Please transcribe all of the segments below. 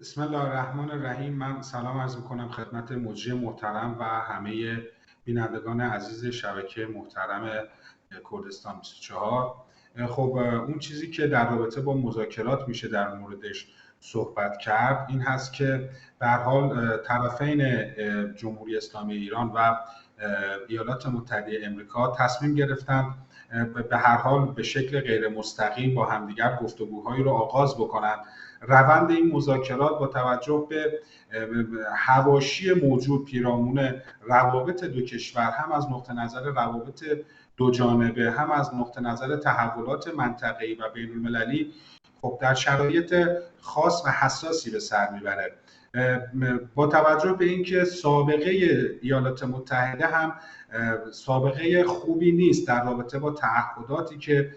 بسم الله الرحمن الرحیم. من سلام عرض میکنم خدمت مجری محترم و همه بینندگان عزیز شبکه محترم کردستان 24. خب اون چیزی که در رابطه با مذاکرات میشه در موردش صحبت کرد این هست که به هر حال طرفین جمهوری اسلامی ایران و ایالات متحده امریکا تصمیم گرفتند به هر حال به شکل غیر مستقیم با همدیگر گفتگوهایی رو آغاز بکنند. روند این مذاکرات با توجه به حواشی موجود پیرامون روابط دو کشور، هم از نقطه نظر روابط دو جانبه، هم از نقطه نظر تحولات منطقه‌ای و بین‌المللی، خب در شرایط خاص و حساسی به سر میبره. با توجه به اینکه سابقه ایالات متحده هم سابقه خوبی نیست در رابطه با تعهداتی که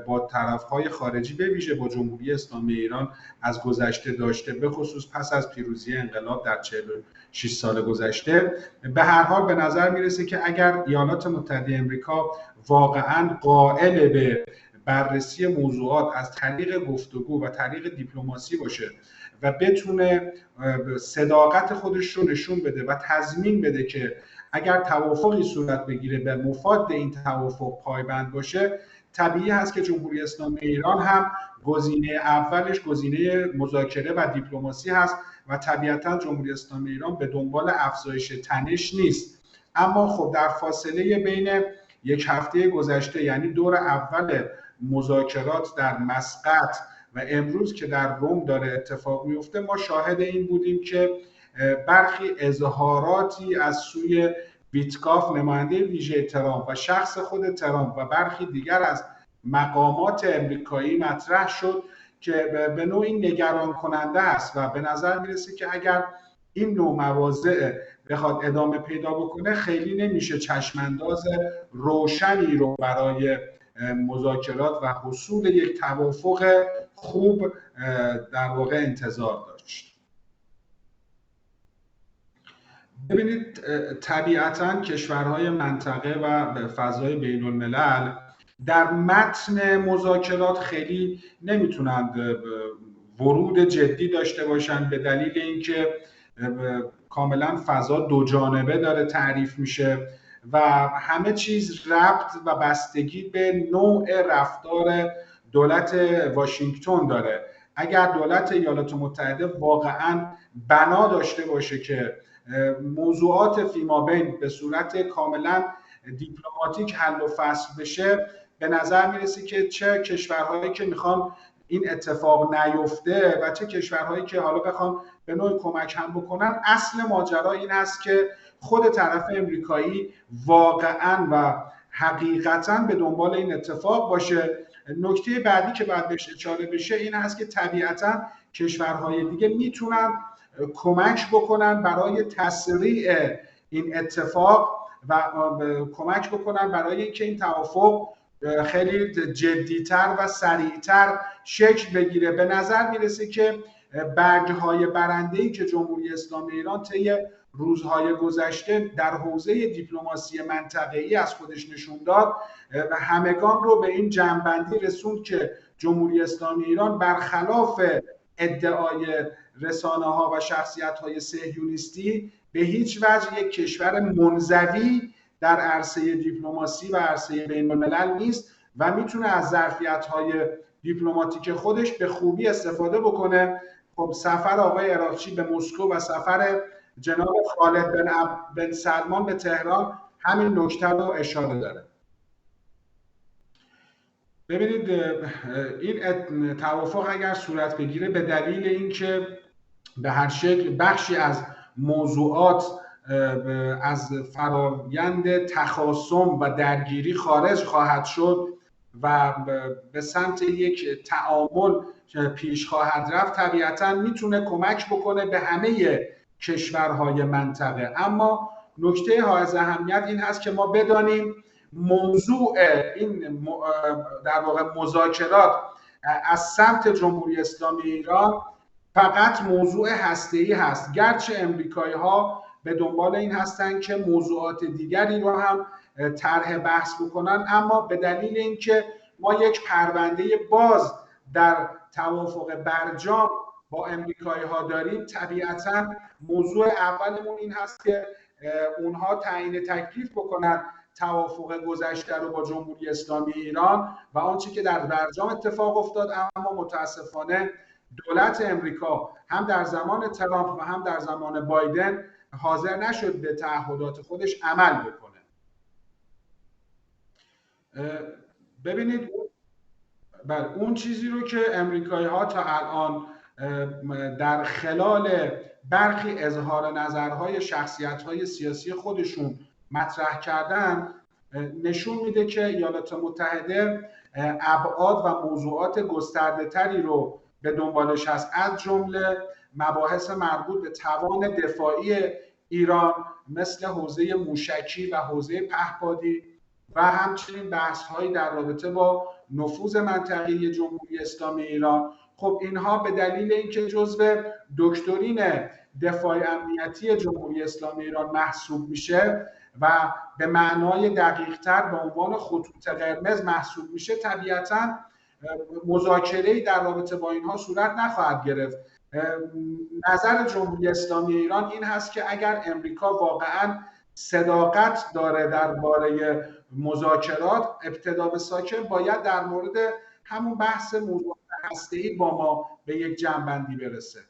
با طرف‌های خارجی به ویژه با جمهوری اسلامی ایران از گذشته داشته، به خصوص پس از پیروزی انقلاب در 46 سال گذشته، به هر حال به نظر میرسه که اگر ایالات متحده امریکا واقعاً قائل به بررسی موضوعات از طریق گفتگو و طریق دیپلماسی باشه و بتونه صداقت خودش رو نشون بده و تضمین بده که اگر توافقی صورت بگیره به مفاد این توافق پایبند باشه، طبیعی هست که جمهوری اسلامی ایران هم گزینه اولش گزینه مذاکره و دیپلماسی هست و طبیعتا جمهوری اسلامی ایران به دنبال افزایش تنش نیست. اما خب در فاصله بین یک هفته گذشته، یعنی دور اول مذاکرات در مسقط و امروز که در روم داره اتفاق میفته، ما شاهد این بودیم که برخی اظهاراتی از سوی ویتکاف، نماینده ویژه ترامپ، و شخص خود ترامپ و برخی دیگر از مقامات امریکایی مطرح شد که به نوعی نگران کننده است و به نظر میرسه که اگر این نوع مواضع بخواد ادامه پیدا بکنه، خیلی نمیشه چشمانداز روشنی رو برای مذاکرات و حصول یک توافق خوب در واقع انتظار داشت. ببینید، طبیعتاً کشورهای منطقه و فضای بین الملل در متن مذاکرات خیلی نمیتونند ورود جدی داشته باشند، به دلیل اینکه کاملا فضا دو جانبه داره تعریف میشه و همه چیز ربط و بستگی به نوع رفتار دولت واشنگتن داره. اگر دولت ایالات متحده واقعاً بنا داشته باشه که موضوعات فیمابین به صورت کاملا دیپلماتیک حل و فصل بشه، به نظر میرسه که چه کشورهایی که میخوان این اتفاق نیفته و چه کشورهایی که حالا بخوان به نوع کمک هم بکنن، اصل ماجرا این است که خود طرف امریکایی واقعا و حقیقتا به دنبال این اتفاق باشه. نکته بعدی که باید بهش اشاره بشه این است که طبیعتا کشورهای دیگه میتونن کمک بکنن برای تسریع این اتفاق و کمک بکنن برای اینکه این توافق خیلی جدیتر و سریعتر شکل بگیره. به نظر میرسه که برگهای برنده‌ای که جمهوری اسلامی ایران طی روزهای گذشته در حوزه دیپلماسی منطقه‌ای از خودش نشون داد و همگان رو به این جنبندی رسوند که جمهوری اسلامی ایران برخلاف ادعای رسانه‌ها و شخصیت‌های صهیونیستی به هیچ وجه یک کشور منزوی در عرصه دیپلماسی و عرصه بین‌الملل نیست و میتونه از ظرفیت‌های دیپلماتیک خودش به خوبی استفاده بکنه. خب سفر آقای عراقچی به مسکو و سفر جناب خالد بن سلمان به تهران همین نکته رو اشاره داره. ببینید، این توافق اگر صورت بگیره به دلیل اینکه به هر شکل بخشی از موضوعات از فرایند تخاصم و درگیری خارج خواهد شد و به سمت یک تعامل پیش خواهد رفت، طبیعتاً میتونه کمک بکنه به همه کشورهای منطقه. اما نکته حائز اهمیت این هست که ما بدانیم موضوع این در واقع مذاکرات از سمت جمهوری اسلامی ایران فقط موضوع هسته‌ای هست، گرچه امریکایی‌ها به دنبال این هستند که موضوعات دیگری رو هم طرح بحث بکنن، اما به دلیل اینکه ما یک پرونده باز در توافق برجام با امریکایی ها داریم، طبیعتا موضوع اولمون این هست که اونها تعیین تکلیف بکنن توافق گذشته رو با جمهوری اسلامی ایران و آنچه که در برجام اتفاق افتاد. اما متاسفانه دولت امریکا هم در زمان ترامپ و هم در زمان بایدن حاضر نشد به تعهدات خودش عمل بکنه. ببینید اون چیزی رو که امریکایی ها تا الان در خلال برخی اظهار نظرهای شخصیت‌های سیاسی خودشون مطرح کردن نشون میده که ایالات متحده ابعاد و موضوعات گسترده تری رو به دنبالش هست، از جمله مباحث مربوط به توان دفاعی ایران مثل حوزه موشکی و حوزه پهپادی و همچنین بحث‌هایی در رابطه با نفوذ منطقه‌ای جمهوری اسلامی ایران. خب اینها به دلیل اینکه جزو دکترین دفاع امنیتی جمهوری اسلامی ایران محسوب میشه و به معنای دقیق‌تر به عنوان خطوط قرمز محسوب میشه، طبیعتاً مذاکره‌ای در رابطه با اینها صورت نخواهد گرفت. نظر جمهوری اسلامی ایران این هست که اگر امریکا واقعاً صداقت داره درباره مذاکرات، ابتدا به ساکن باید در مورد همون بحث موضوع هسته‌ای با ما به یک جمع‌بندی برسه.